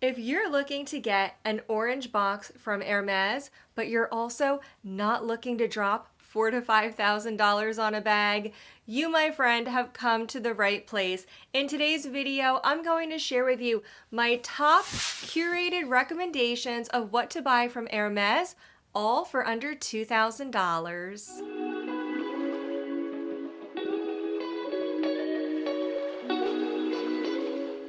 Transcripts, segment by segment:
If you're looking to get an orange box from Hermes, but you're also not looking to drop $4,000 to $5,000 on a bag, you, my friend, have come to the right place. In today's video, I'm going to share with you my top curated recommendations of what to buy from Hermes, all for under $2,000.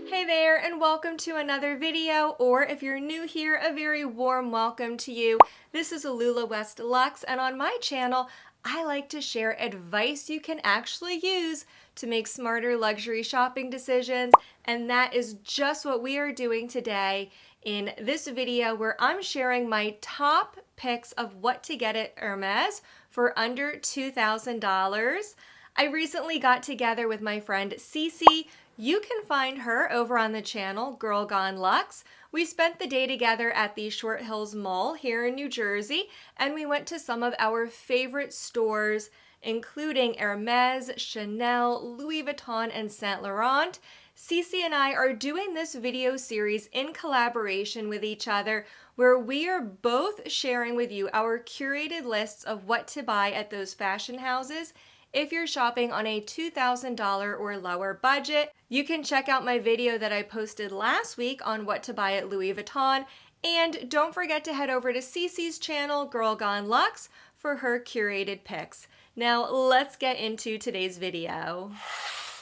Hey there, and welcome to another video, or if you're new here, a very warm welcome to you. This is Alula West Lux, and on my channel, I like to share advice you can actually use to make smarter luxury shopping decisions, and that is just what we are doing today in this video, where I'm sharing my top picks of what to get at Hermes for under $2,000. I recently got together with my friend Cece. You can find her over on the channel GirlGoneLux. We spent the day together at the Short Hills Mall here in New Jersey, and we went to some of our favorite stores, including Hermes, Chanel, Louis Vuitton, and Saint Laurent. Cece and I are doing this video series in collaboration with each other, where we are both sharing with you our curated lists of what to buy at those fashion houses if you're shopping on a $2,000 or lower budget. You can check out my video that I posted last week on what to buy at Louis Vuitton. And don't forget to head over to Cece's channel, GirlGoneLux, for her curated picks. Now let's get into today's video.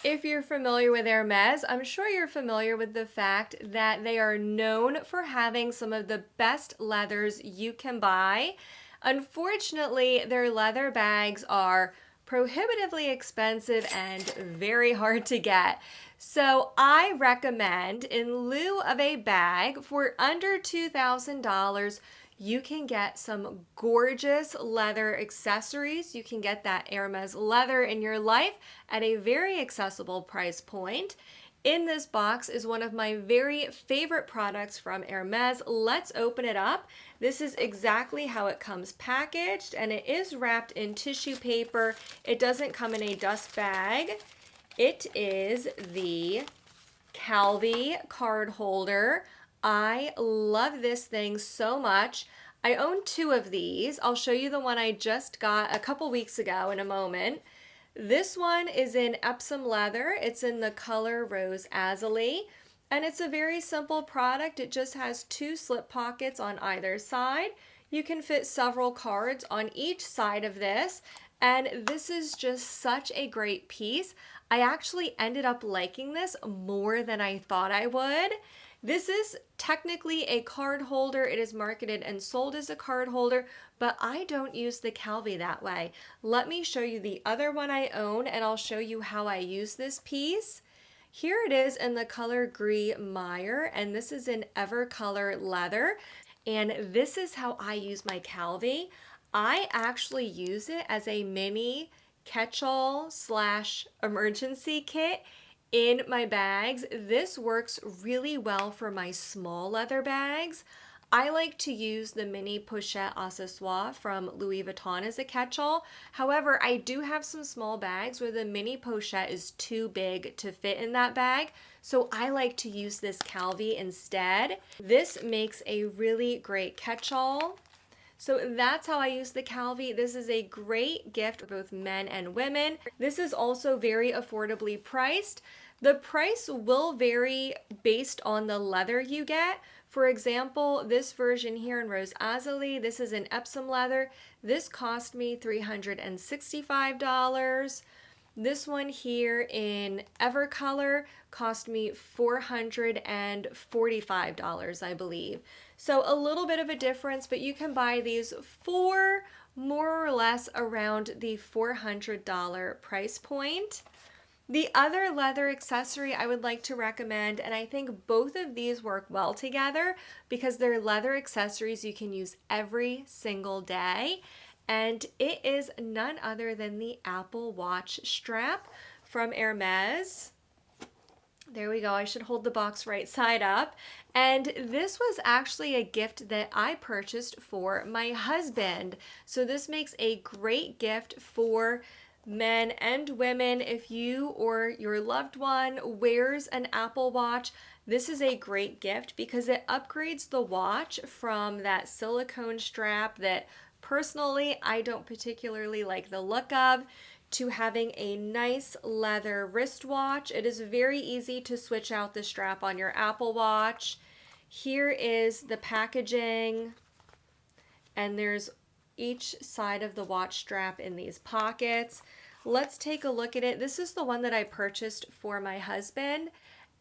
If you're familiar with Hermes, I'm sure you're familiar with the fact that they are known for having some of the best leathers you can buy. Unfortunately, their leather bags are prohibitively expensive and very hard to get. So I recommend, in lieu of a bag for under $2,000, you can get some gorgeous leather accessories. You can get that Hermes leather in your life at a very accessible price point. In this box is one of my very favorite products from Hermes. Let's open it up. This is exactly how it comes packaged, and it is wrapped in tissue paper. It doesn't come in a dust bag. It is the Calvi card holder. I love this thing so much. I own two of these. I'll show you the one I just got a couple weeks ago in a moment. This one is in Epsom leather. It's in the color Rose Azalea, and it's a very simple product. It just has two slip pockets on either side. You can fit several cards on each side of this, and this is just such a great piece. I actually ended up liking this more than I thought I would. This is technically a card holder. It is marketed and sold as a card holder, but I don't use the Calvi that way. Let me show you the other one I own, and I'll show you how I use this piece. Here it is in the color Gris Meyer, and this is in Evercolor leather. And this is how I use my Calvi. I actually use it as a mini catch-all / emergency kit in my bags. This works really well for my small leather bags. I like to use the mini pochette accessoire from Louis Vuitton as a catch-all. However, I do have some small bags where the mini pochette is too big to fit in that bag, so I like to use this Calvi instead. This makes a really great catch-all. So that's how I use the Calvi. This is a great gift for both men and women. This is also very affordably priced. The price will vary based on the leather you get. For example, this version here in Rose Azalea, this is in Epsom leather. This cost me $365. This one here in Evercolor cost me $445, I believe. So a little bit of a difference, but you can buy these for more or less around the $400 price point. The other leather accessory I would like to recommend, and I think both of these work well together because they're leather accessories you can use every single day, and it is none other than the Apple Watch strap from Hermes. There we go. I should hold the box right side up. And this was actually a gift that I purchased for my husband. So this makes a great gift for men and women. If you or your loved one wears an Apple Watch, This is a great gift because it upgrades the watch from that silicone strap that personally I don't particularly like the look of, to having a nice leather wristwatch. It is very easy to switch out the strap on your Apple Watch. Here is the packaging, and there's each side of the watch strap in these pockets. Let's take a look at it. This is the one that I purchased for my husband.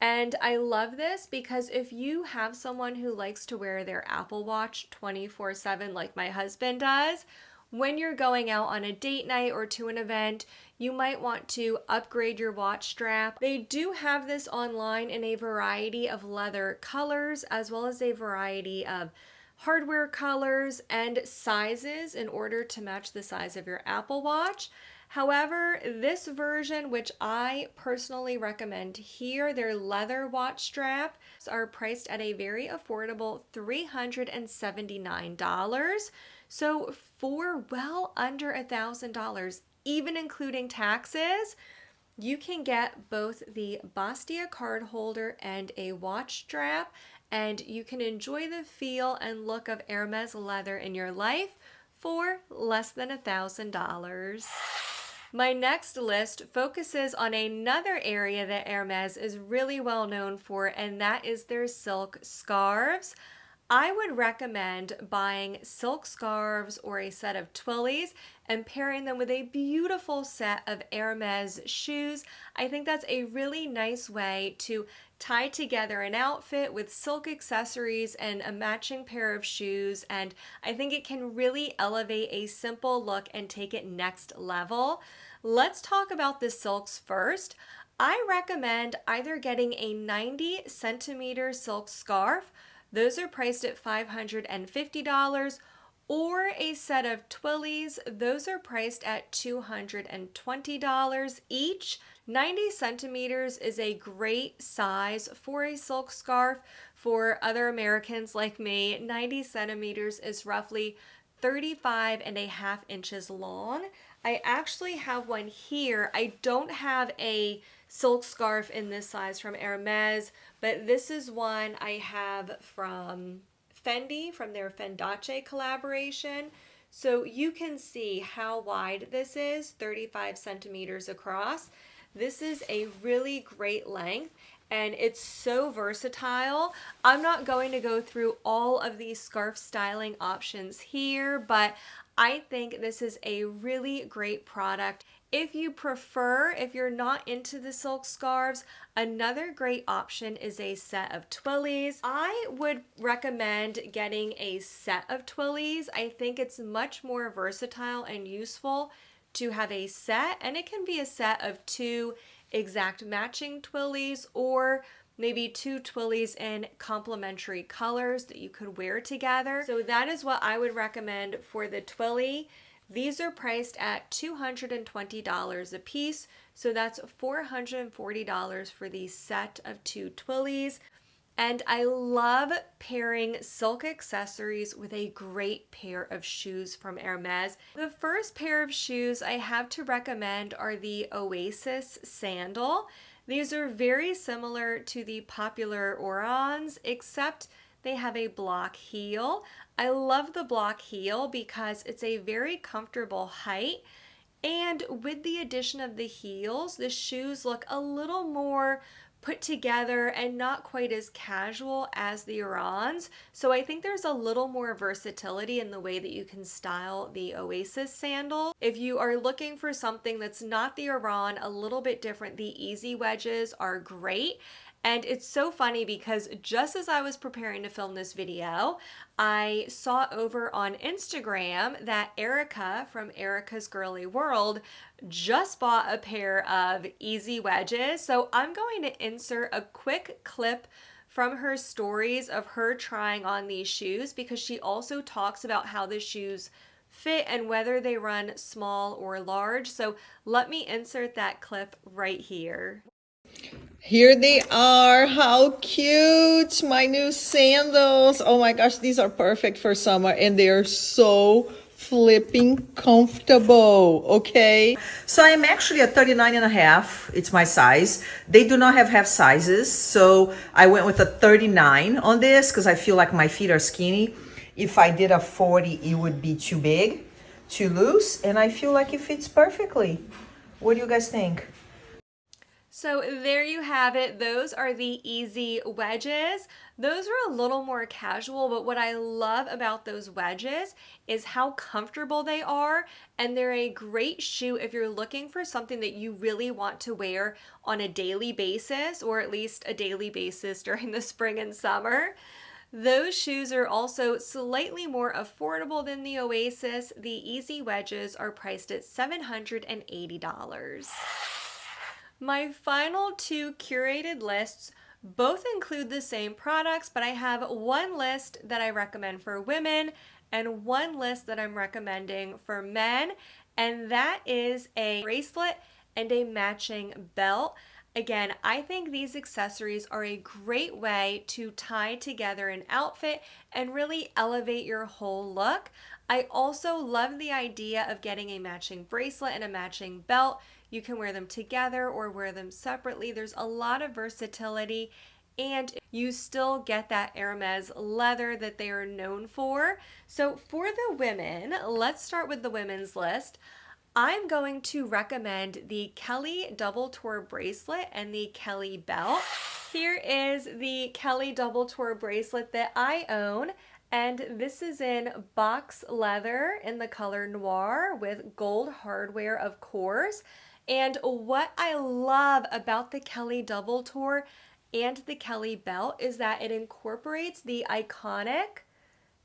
And I love this because if you have someone who likes to wear their Apple Watch 24/7 like my husband does, when you're going out on a date night or to an event, you might want to upgrade your watch strap. They do have this online in a variety of leather colors, as well as a variety of hardware colors and sizes in order to match the size of your Apple Watch. However, this version, which I personally recommend here, their leather watch straps are priced at a very affordable $379. So for well under $1,000, even including taxes, you can get both the Bastia card holder and a watch strap, and you can enjoy the feel and look of Hermes leather in your life for less than $1,000. My next list focuses on another area that Hermes is really well known for, and that is their silk scarves. I would recommend buying silk scarves or a set of twillies and pairing them with a beautiful set of Hermes shoes. I think that's a really nice way to tie together an outfit with silk accessories and a matching pair of shoes, and I think it can really elevate a simple look and take it next level. Let's talk about the silks first. I recommend either getting a 90 centimeter silk scarf. Those are priced at $550, or a set of twillies. Those are priced at $220 each. 90 centimeters is a great size for a silk scarf. For other Americans like me, 90 centimeters is roughly 35.5 inches long. I actually have one here. I don't have a silk scarf in this size from Hermes, but this is one I have from Fendi, from their Fendace collaboration. So you can see how wide this is, 35 centimeters across. This is a really great length, and it's so versatile. I'm not going to go through all of these scarf styling options here, but I think this is a really great product. If you prefer, if you're not into the silk scarves, another great option is a set of twillies. I would recommend getting a set of twillies. I think it's much more versatile and useful to have a set, and it can be a set of 2 exact matching twillies, or maybe 2 twillies in complementary colors that you could wear together. So that is what I would recommend for the twilly. These are priced at $220 a piece, so that's $440 for the set of 2 twillies. And I love pairing silk accessories with a great pair of shoes from Hermes. The first pair of shoes I have to recommend are the Oasis sandal. These are very similar to the popular Orons, except they have a block heel. I love the block heel because it's a very comfortable height, and with the addition of the heels, the shoes look a little more put together and not quite as casual as the Orons. So I think there's a little more versatility in the way that you can style the Oasis sandal. If you are looking for something that's not the Oron, a little bit different, the easy wedges are great. And it's so funny because just as I was preparing to film this video, I saw over on Instagram that Erica from Erica's Girly World just bought a pair of easy wedges. So I'm going to insert a quick clip from her stories of her trying on these shoes, because she also talks about how the shoes fit and whether they run small or large. So let me insert that clip right here. Here they are. How cute. My new sandals. Oh my gosh, these are perfect for summer, and they are so flipping comfortable, okay? So I'm actually a 39 and a half. It's my size. They do not have half sizes. So I went with a 39 on this because I feel like my feet are skinny. If I did a 40, it would be too big, too loose. And I feel like it fits perfectly. What do you guys think? So there you have it. Those are the easy wedges. Those are a little more casual, but what I love about those wedges is how comfortable they are, and they're a great shoe if you're looking for something that you really want to wear on a daily basis, or at least a daily basis during the spring and summer. Those shoes are also slightly more affordable than the Oasis. The easy wedges are priced at $780. My final two curated lists both include the same products, but I have one list that I recommend for women and one list that I'm recommending for men, and that is a bracelet and a matching belt. Again, I think these accessories are a great way to tie together an outfit and really elevate your whole look. I also love the idea of getting a matching bracelet and a matching belt. You can wear them together or wear them separately. There's a lot of versatility, and you still get that Hermes leather that they are known for. So for the women, let's start with the women's list. I'm going to recommend the Kelly Double Tour bracelet and the Kelly belt. Here is the Kelly Double Tour bracelet that I own, and this is in box leather in the color noir with gold hardware, of course. And what I love about the Kelly Double Tour and the Kelly belt is that it incorporates the iconic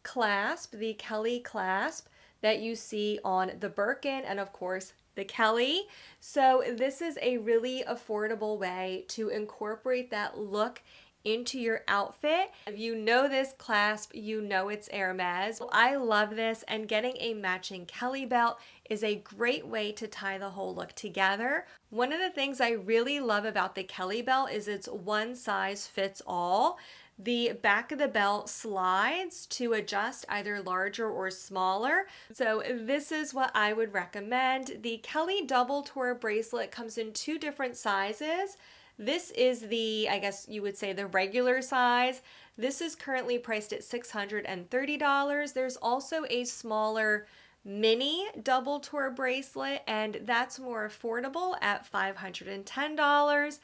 clasp, the Kelly clasp that you see on the Birkin and of course the Kelly. So this is a really affordable way to incorporate that look into your outfit. If you know this clasp, you know it's Hermes. I love this, and getting a matching Kelly belt is a great way to tie the whole look together. One of the things I really love about the Kelly belt is it's one size fits all. The back of the belt slides to adjust either larger or smaller. So this is what I would recommend. The Kelly Double Tour bracelet comes in two different sizes. This is the, I guess you would say, the regular size. This is currently priced at $630. There's also a smaller mini double tour bracelet, and that's more affordable at $510.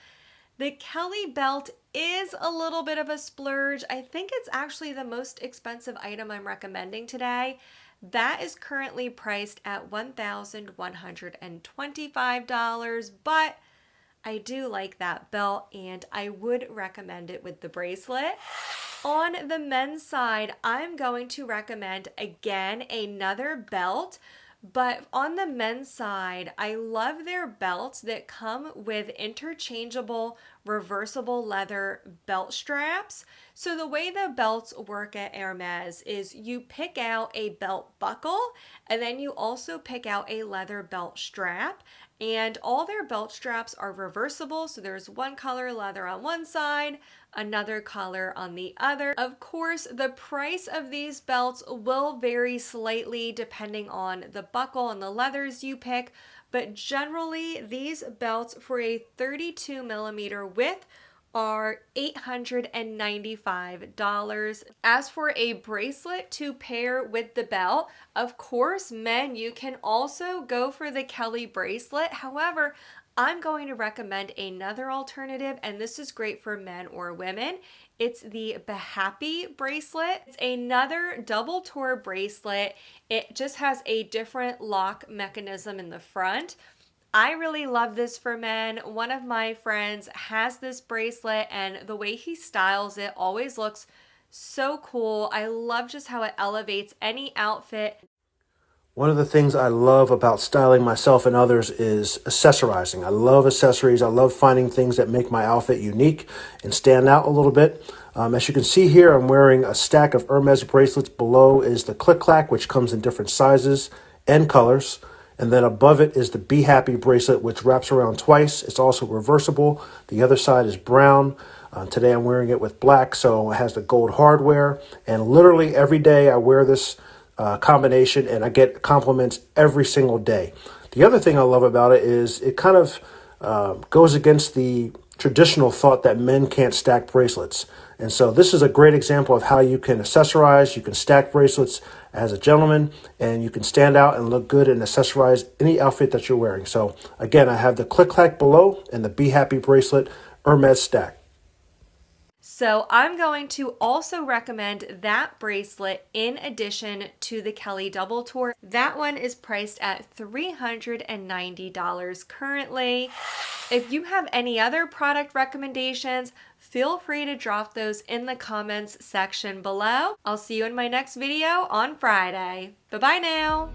The Kelly belt is a little bit of a splurge. I think it's actually the most expensive item I'm recommending today. That is currently priced at $1,125, but I do like that belt and I would recommend it with the bracelet. On the men's side, I'm going to recommend again another belt, but on the men's side, I love their belts that come with interchangeable reversible leather belt straps. So the way the belts work at Hermes is you pick out a belt buckle and then you also pick out a leather belt strap. And all their belt straps are reversible, so there's one color leather on one side, another color on the other. Of course, the price of these belts will vary slightly depending on the buckle and the leathers you pick, but generally these belts for a 32 millimeter width are $895. As for a bracelet to pair with the belt, of course, men, you can also go for the Kelly bracelet. However, I'm going to recommend another alternative, and this is great for men or women. It's the Happy bracelet. It's another double tour bracelet. It just has a different lock mechanism in the front. I really love this for men. One of my friends has this bracelet and the way he styles it always looks so cool. I love just how it elevates any outfit. One of the things I love about styling myself and others is accessorizing. I love accessories. I love finding things that make my outfit unique and stand out a little bit. As you can see here, I'm wearing a stack of Hermes bracelets. Below is the Click Clack, which comes in different sizes and colors. And then above it is the Be Happy bracelet, which wraps around twice. It's also reversible. The other side is brown. Today I'm wearing it with black, so it has the gold hardware. And literally every day I wear this combination, and I get compliments every single day. The other thing I love about it is it kind of goes against the traditional thought that men can't stack bracelets. And so this is a great example of how you can accessorize, you can stack bracelets as a gentleman, and you can stand out and look good and accessorize any outfit that you're wearing. So again, I have the Click Clack below and the Be Happy bracelet Hermes stack. So I'm going to also recommend that bracelet in addition to the Kelly Double Tour. That one is priced at $390 currently. If you have any other product recommendations, feel free to drop those in the comments section below. I'll see you in my next video on Friday. Bye-bye now.